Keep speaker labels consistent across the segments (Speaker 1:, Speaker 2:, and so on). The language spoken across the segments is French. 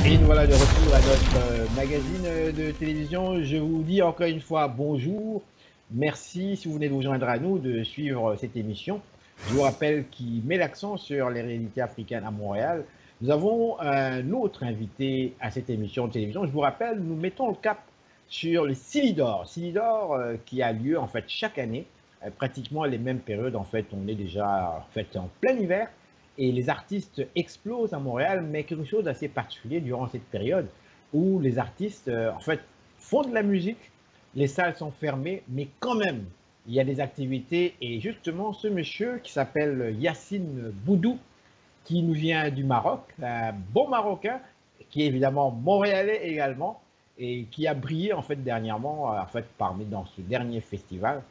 Speaker 1: Et nous voilà de retour à notre magazine de télévision. Je vous dis encore une fois bonjour. Merci si vous venez de vous joindre à nous de suivre cette émission. Je vous rappelle qui met l'accent sur les réalités africaines à Montréal. Nous avons un autre invité à cette émission de télévision. Je vous rappelle, nous mettons le cap sur le Silidor. Silidor qui a lieu en fait chaque année, pratiquement à les mêmes périodes. En fait, on est déjà en plein hiver. Et les artistes explosent à Montréal, mais quelque chose d'assez particulier durant cette période où les artistes, font de la musique, les salles sont fermées, mais quand même, il y a des activités. Et justement, ce monsieur qui s'appelle Yacine Boudou, qui nous vient du Maroc, un bon Marocain, qui est évidemment montréalais également, et qui a brillé en fait dernièrement, dans ce dernier festival.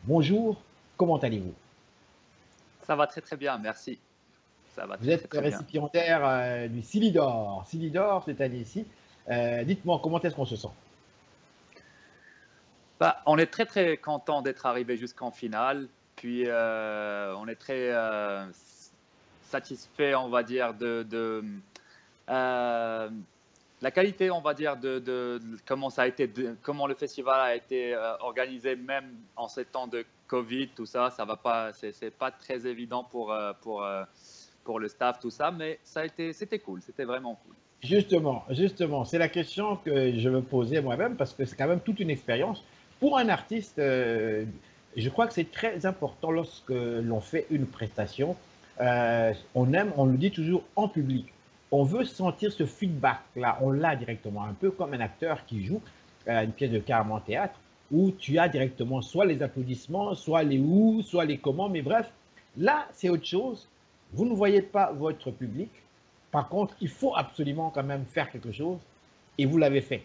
Speaker 1: Bonjour, comment allez-vous?
Speaker 2: Ça va très très bien, merci. Ça va
Speaker 1: Vous
Speaker 2: très très
Speaker 1: êtes
Speaker 2: très bien.
Speaker 1: récipiendaire du Silidor. Silidor cette année-ci. Dites-moi, comment est-ce qu'on se sent?
Speaker 2: On est très très content d'être arrivé jusqu'en finale. Puis on est très satisfait, on va dire, euh, la qualité, on va dire, de comment ça a été, comment le festival a été organisé, même en ces temps de Covid, tout ça. Ça va pas, c'est pas très évident pour le staff, tout ça, mais c'était cool, c'était vraiment cool.
Speaker 1: Justement, c'est la question que je me posais moi-même parce que c'est quand même toute une expérience. Pour un artiste, je crois que c'est très important lorsque l'on fait une prestation. On le dit toujours en public. On veut sentir ce feedback-là, on l'a directement, un peu comme un acteur qui joue une pièce de carrément en théâtre, où tu as directement soit les applaudissements, soit les ouh, soit les comment, mais bref, là, c'est autre chose. Vous ne voyez pas votre public. Par contre, il faut absolument quand même faire quelque chose et vous l'avez fait.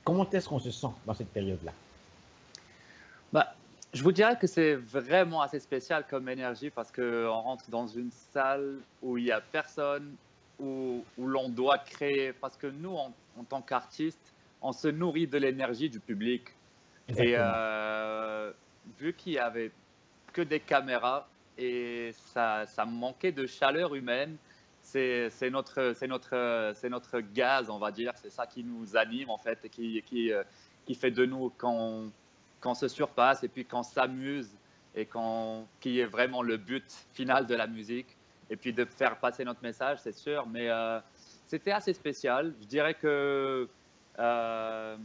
Speaker 1: Comment est-ce qu'on se sent dans cette période-là?
Speaker 2: Bah, je vous dirais que c'est vraiment assez spécial comme énergie parce qu'on rentre dans une salle où il n'y a personne, où l'on doit créer. Parce que nous, en tant qu'artistes, on se nourrit de l'énergie du public. Et
Speaker 1: Exactement.
Speaker 2: vu qu'il n'y avait que des caméras et ça manquait de chaleur humaine, c'est notre gaz, on va dire. C'est ça qui nous anime, en fait, et qui fait de nous qu'on se surpasse et puis qu'on s'amuse et qui est vraiment le but final de la musique. Et puis de faire passer notre message, c'est sûr. Mais c'était assez spécial. Je dirais que euh,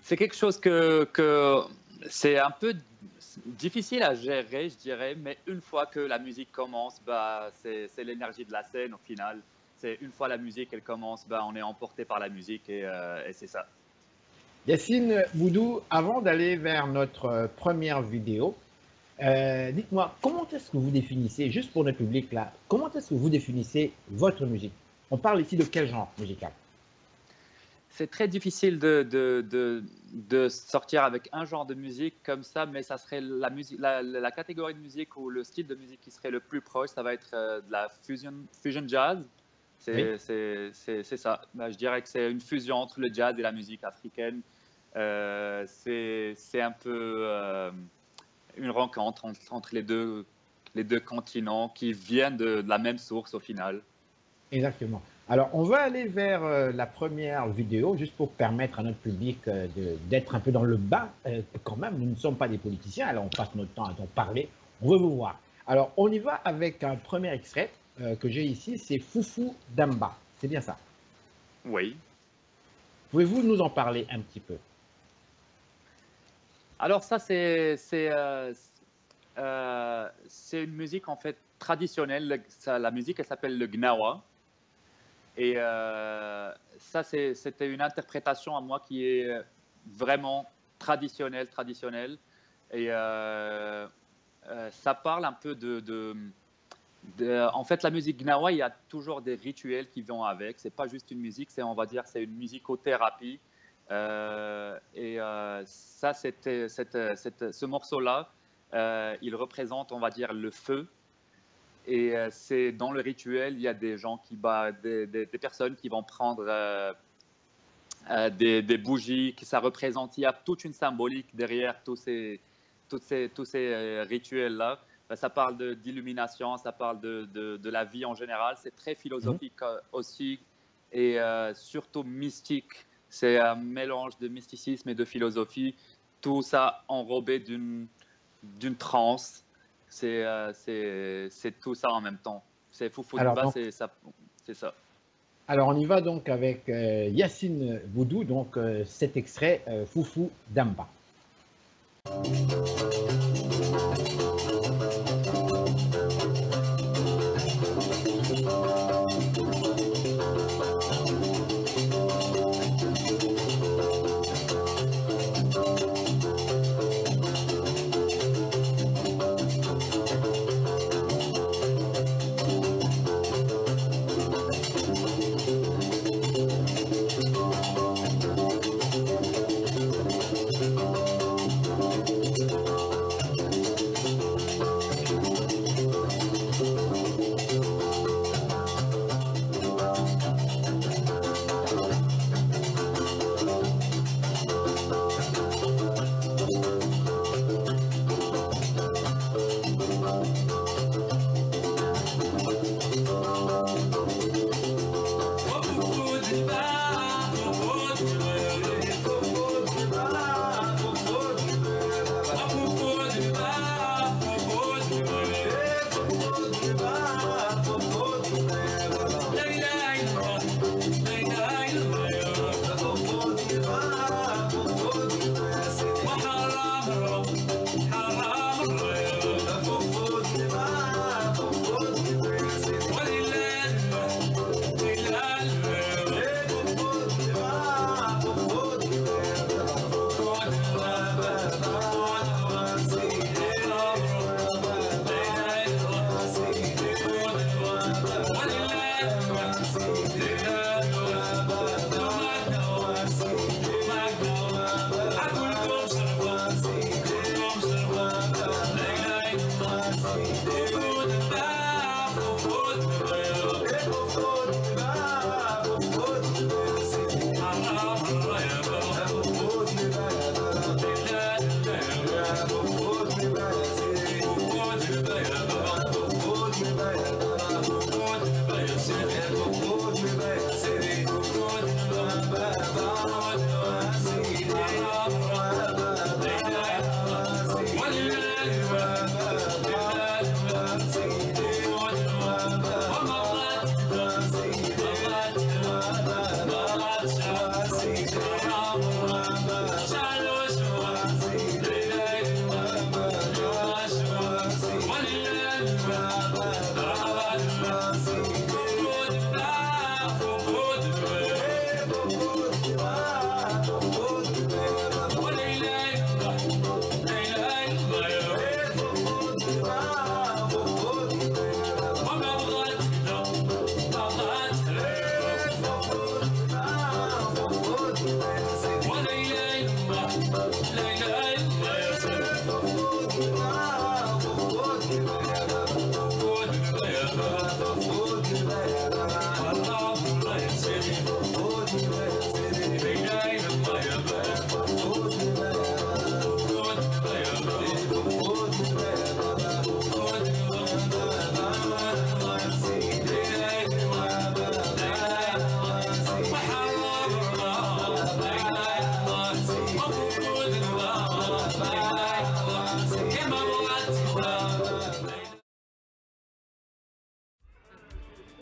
Speaker 2: c'est quelque chose que c'est un peu difficile à gérer, je dirais, mais une fois que la musique commence, c'est l'énergie de la scène au final. C'est une fois la musique elle commence, on est emporté par la musique et c'est ça.
Speaker 1: Yacine Boudou, avant d'aller vers notre première vidéo, dites-moi, comment est-ce que vous définissez, juste pour notre public là, comment est-ce que vous définissez votre musique? On parle ici de quel genre musical?
Speaker 2: C'est très difficile de sortir avec un genre de musique comme ça, mais ça serait la musique, la catégorie de musique ou le style de musique qui serait le plus proche, ça va être de la fusion jazz.
Speaker 1: Oui,
Speaker 2: C'est ça. Je dirais que c'est une fusion entre le jazz et la musique africaine. C'est un peu une rencontre entre les deux continents qui viennent de la même source au final.
Speaker 1: exactement. Alors, on va aller vers la première vidéo, juste pour permettre à notre public d'être un peu dans le bas, quand même. Nous ne sommes pas des politiciens, alors on passe notre temps à en parler. On veut vous voir. Alors, on y va avec un premier extrait que j'ai ici, c'est Foufou Damba. C'est bien ça.
Speaker 2: Oui.
Speaker 1: Pouvez-vous nous en parler un petit peu?
Speaker 2: Alors ça, c'est une musique en fait traditionnelle. La musique, elle s'appelle le gnawa. Et ça, c'était une interprétation à moi qui est vraiment traditionnelle. Et ça parle un peu en fait, la musique gnawa, il y a toujours des rituels qui vont avec. C'est pas juste une musique, on va dire, c'est une musicothérapie. Ça, ce morceau-là, il représente, on va dire, le feu. Et c'est dans le rituel, il y a des gens des personnes qui vont prendre des bougies, que ça représente. Il y a toute une symbolique derrière tous ces rituels-là. Ça parle d'illumination, ça parle de la vie en général. C'est très philosophique aussi et surtout mystique. C'est un mélange de mysticisme et de philosophie. Tout ça enrobé d'une transe. C'est tout ça en même temps. C'est Foufou
Speaker 1: Alors,
Speaker 2: Dba,
Speaker 1: donc,
Speaker 2: c'est ça.
Speaker 1: alors, on y va donc avec Yacine Boudou, donc cet extrait Foufou Damba.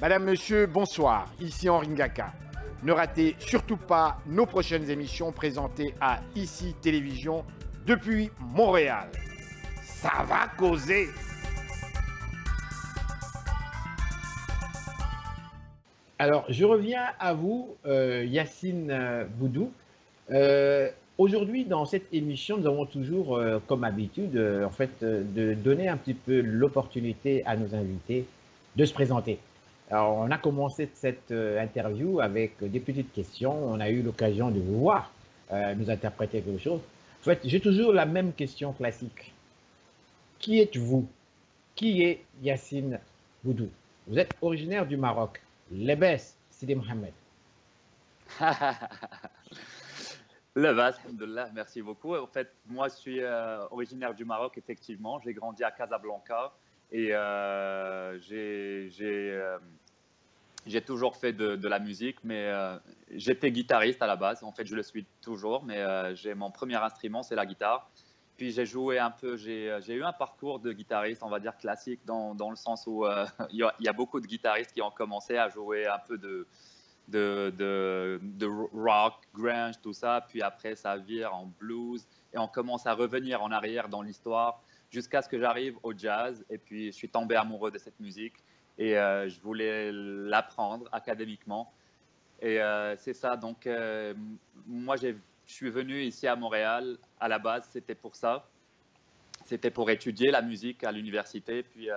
Speaker 1: Madame, Monsieur, bonsoir. Ici Henri Ngaka. Ne ratez surtout pas nos prochaines émissions présentées à ICI Télévision depuis Montréal. Ça va causer. Alors, je reviens à vous, Yacine Boudou. Aujourd'hui, dans cette émission, nous avons toujours, comme habitude, de donner un petit peu l'opportunité à nos invités de se présenter. Alors, on a commencé cette interview avec des petites questions. On a eu l'occasion de vous voir nous interpréter quelque chose. En fait, j'ai toujours la même question classique. Qui êtes-vous? Qui est Yacine Boudou? Vous êtes originaire du Maroc. Lebes, Sidi Mohamed.
Speaker 2: Lebes, alhamdoulilah, merci beaucoup. En fait, moi, je suis originaire du Maroc, effectivement. J'ai grandi à Casablanca. Et j'ai toujours fait de la musique, mais j'étais guitariste à la base. En fait, je le suis toujours, mais j'ai mon premier instrument, c'est la guitare. Puis j'ai joué un peu, j'ai eu un parcours de guitariste, on va dire classique, dans le sens où il y a beaucoup de guitaristes qui ont commencé à jouer un peu de rock, grunge, tout ça. Puis après, ça vire en blues et on commence à revenir en arrière dans l'histoire jusqu'à ce que j'arrive au jazz. Et puis, je suis tombé amoureux de cette musique et je voulais l'apprendre académiquement. Et c'est ça. Donc, moi, je suis venu ici à Montréal. À la base, c'était pour ça. C'était pour étudier la musique à l'université, puis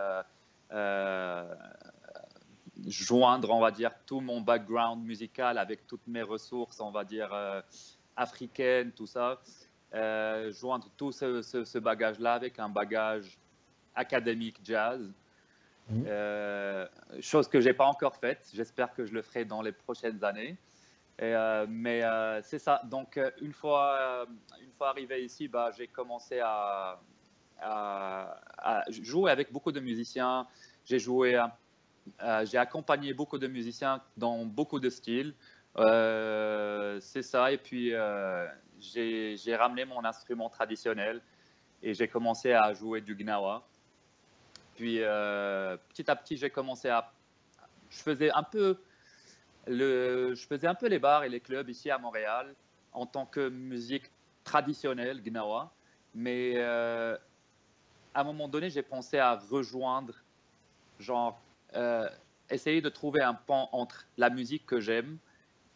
Speaker 2: joindre, on va dire, tout mon background musical avec toutes mes ressources, on va dire, africaines, tout ça. Joindre tout ce bagage-là avec un bagage académique jazz. Chose que je n'ai pas encore faite. J'espère que je le ferai dans les prochaines années. Mais c'est ça. Donc, une fois arrivé ici, bah, j'ai commencé à jouer avec beaucoup de musiciens. J'ai accompagné beaucoup de musiciens dans beaucoup de styles. C'est ça. Et puis, j'ai ramené mon instrument traditionnel et j'ai commencé à jouer du gnawa. Puis, petit à petit, j'ai commencé à... Je faisais un peu les bars et les clubs ici à Montréal en tant que musique traditionnelle gnawa. Mais à un moment donné, j'ai pensé à rejoindre, genre, essayer de trouver un pont entre la musique que j'aime,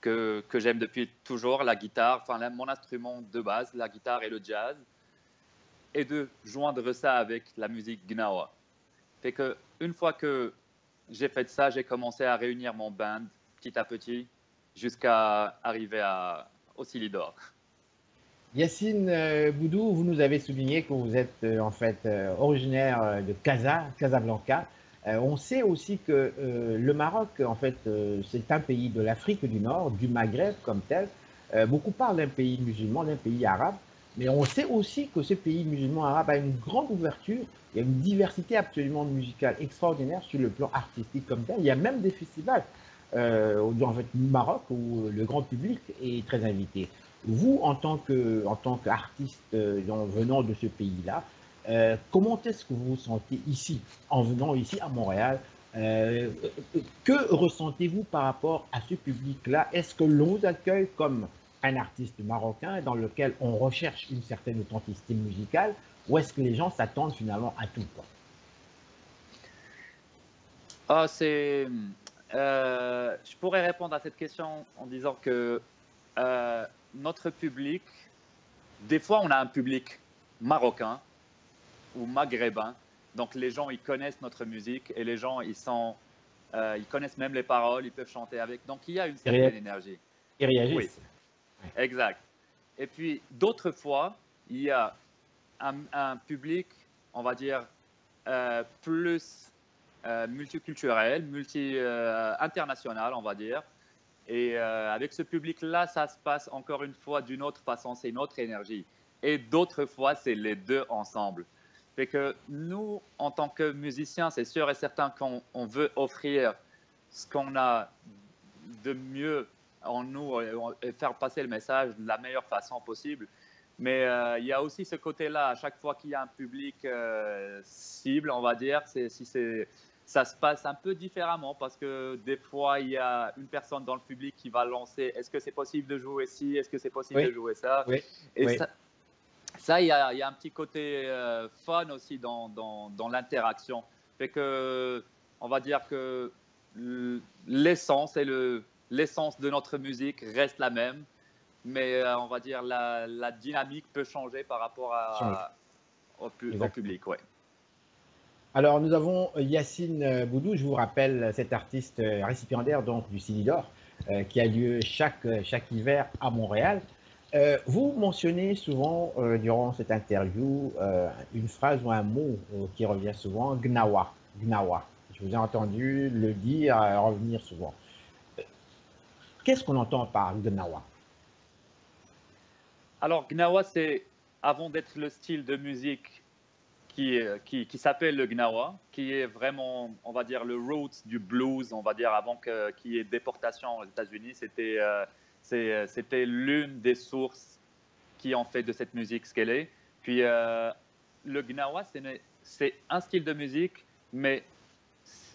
Speaker 2: que j'aime depuis toujours, la guitare, enfin mon instrument de base, la guitare et le jazz, et de joindre ça avec la musique gnawa. Fait que une fois que j'ai fait ça, j'ai commencé à réunir mon band petit à petit jusqu'à arriver au Silidor.
Speaker 1: Yacine Boudou, vous nous avez souligné que vous êtes en fait originaire de Casablanca. On sait aussi que le Maroc, en fait, c'est un pays de l'Afrique du Nord, du Maghreb comme tel. Beaucoup parlent d'un pays musulman, d'un pays arabe, mais on sait aussi que ce pays musulman arabe a une grande ouverture. Il y a une diversité absolument musicale extraordinaire sur le plan artistique comme tel. Il y a même des festivals en fait, du Maroc où le grand public est très invité. Vous, en tant qu'artiste venant de ce pays-là, comment est-ce que vous vous sentez ici, en venant ici à Montréal? Que ressentez-vous par rapport à ce public-là? Est-ce que l'on vous accueille comme un artiste marocain dans lequel on recherche une certaine authenticité musicale, ou est-ce que les gens s'attendent finalement à tout, quoi?
Speaker 2: Je pourrais répondre à cette question en disant que notre public, des fois on a un public marocain ou maghrébin, donc les gens ils connaissent notre musique et les gens ils connaissent même les paroles, ils peuvent chanter avec, donc il y a une certaine énergie.
Speaker 1: Ils réagissent.
Speaker 2: Oui, exact. Et puis d'autres fois, il y a un public, on va dire, plus multiculturel, international, on va dire. Et avec ce public-là, ça se passe encore une fois d'une autre façon, c'est une autre énergie. Et d'autres fois, c'est les deux ensemble. Fait que nous, en tant que musiciens, c'est sûr et certain qu'on veut offrir ce qu'on a de mieux en nous et faire passer le message de la meilleure façon possible. Mais il y a aussi ce côté-là, à chaque fois qu'il y a un public cible, on va dire, ça se passe un peu différemment parce que des fois, il y a une personne dans le public qui va lancer « Est-ce que c'est possible de jouer ci? Est-ce que c'est possible de jouer ça ?» Et ça, il y a un petit côté fun aussi dans l'interaction. Fait que, on va dire que l'essence de notre musique reste la même, mais on va dire la dynamique peut changer par rapport au public. Ouais.
Speaker 1: Alors, nous avons Yacine Boudou, je vous rappelle, cet artiste récipiendaire donc, du Silidor, qui a lieu chaque hiver à Montréal. Vous mentionnez souvent, durant cette interview, une phrase ou un mot qui revient souvent, Gnawa. Gnawa. Je vous ai entendu le dire, revenir souvent. Qu'est-ce qu'on entend par Gnawa?
Speaker 2: Alors, Gnawa, c'est, avant d'être le style de musique qui s'appelle le Gnawa, qui est vraiment, on va dire, le roots du blues, on va dire, avant qu'il y ait déportation aux États-Unis. C'était l'une des sources qui ont fait de cette musique ce qu'elle est. Puis le Gnawa, c'est un style de musique, mais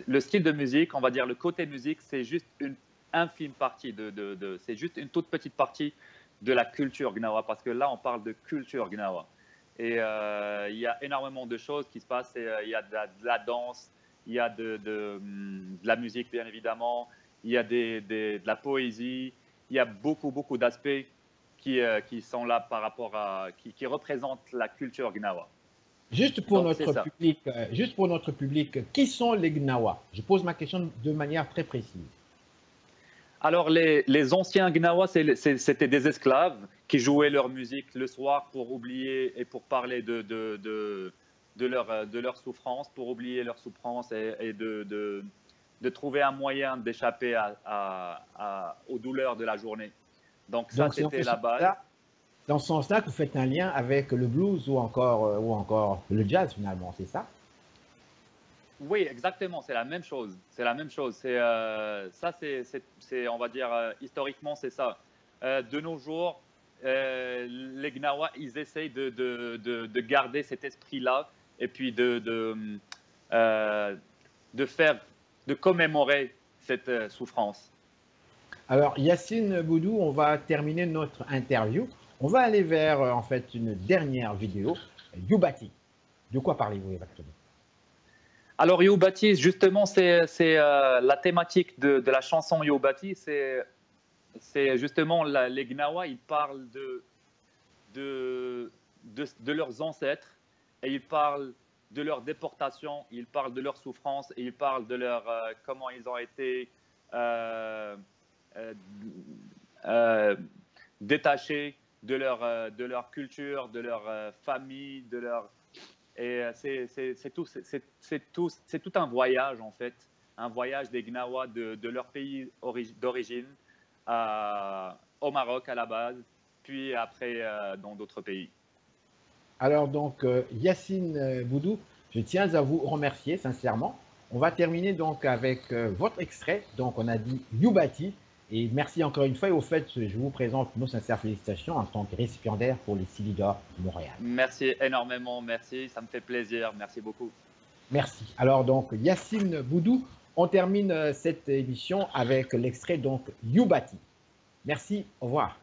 Speaker 2: le style de musique, on va dire, le côté musique, c'est juste une infime partie c'est juste une toute petite partie de la culture Gnawa, parce que là, on parle de culture Gnawa. Et il y a énormément de choses qui se passent. Il y a de la danse, il y a de la musique, bien évidemment, il y a de la poésie, il y a beaucoup d'aspects qui sont là par rapport à, qui représentent la culture Gnawa.
Speaker 1: Juste pour notre public, qui sont les Gnawa? Je pose ma question de manière très précise.
Speaker 2: Alors, les anciens Gnawa, c'était des esclaves qui jouaient leur musique le soir pour oublier et pour parler de leur souffrance, pour oublier leur souffrance et de trouver un moyen d'échapper aux douleurs de la journée. Donc ça, c'était la base.
Speaker 1: Dans ce sens-là, vous faites un lien avec le blues ou encore le jazz, finalement, c'est ça?
Speaker 2: Oui, exactement, c'est la même chose. C'est la même chose. On va dire, historiquement, c'est ça. De nos jours, les Gnawa, ils essayent de garder cet esprit-là et puis de commémorer cette souffrance.
Speaker 1: Alors, Yacine Boudou, on va terminer notre interview. On va aller vers, en fait, une dernière vidéo. Youbati. De quoi parlez-vous exactement?
Speaker 2: Alors, Youbati, justement, c'est la thématique de la chanson Youbati. C'est justement les Gnawa, ils parlent de leurs ancêtres et ils parlent de leur déportation, ils parlent de leur souffrance et ils parlent de comment ils ont été détachés de leur culture, de leur famille, et c'est tout un voyage, en fait, un voyage des Gnawa de leur pays d'origine au Maroc à la base, puis après dans d'autres pays.
Speaker 1: Alors donc, Yacine Boudou, je tiens à vous remercier sincèrement. On va terminer donc avec votre extrait. Donc on a dit Youbati. Et merci encore une fois. Et au fait, je vous présente nos sincères félicitations en tant que récipiendaire pour les Silly d'Or Montréal.
Speaker 2: Merci énormément, merci, ça me fait plaisir, merci beaucoup.
Speaker 1: Merci. Alors donc, Yacine Boudou, on termine cette émission avec l'extrait donc Youbati. Merci, au revoir.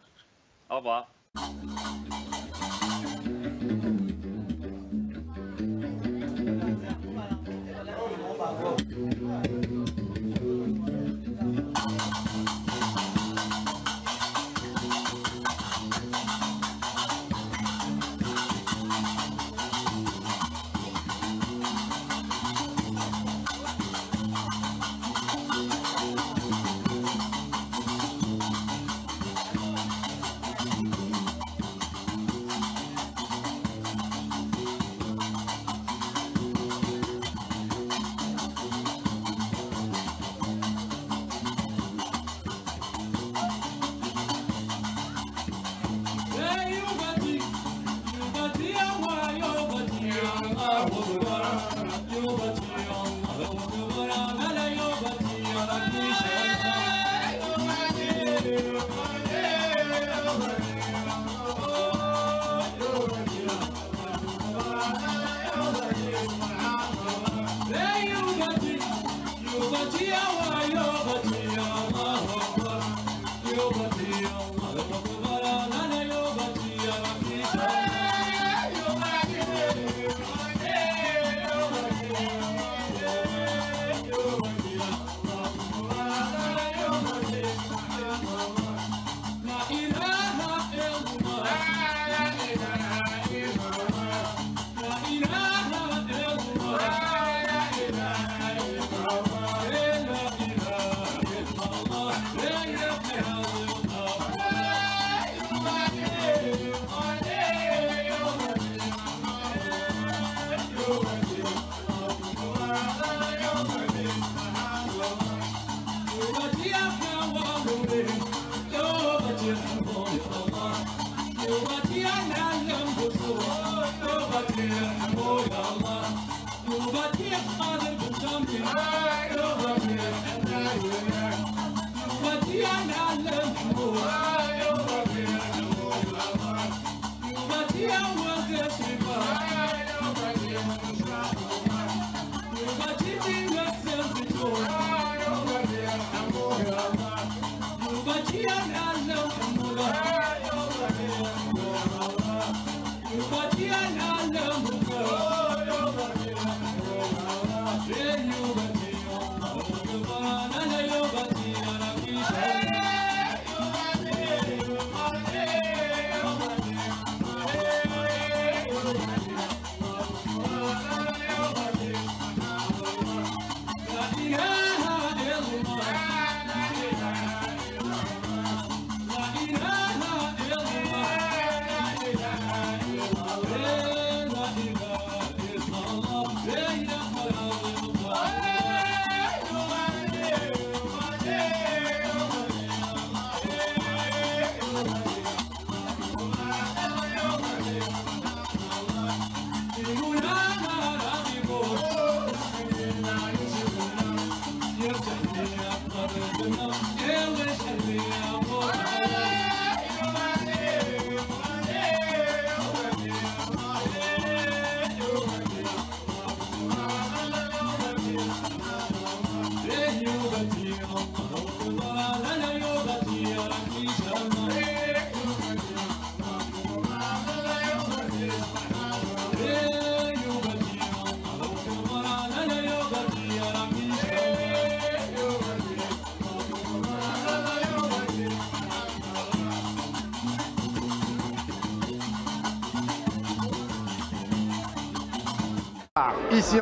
Speaker 2: Au revoir.
Speaker 3: Allah
Speaker 1: Ici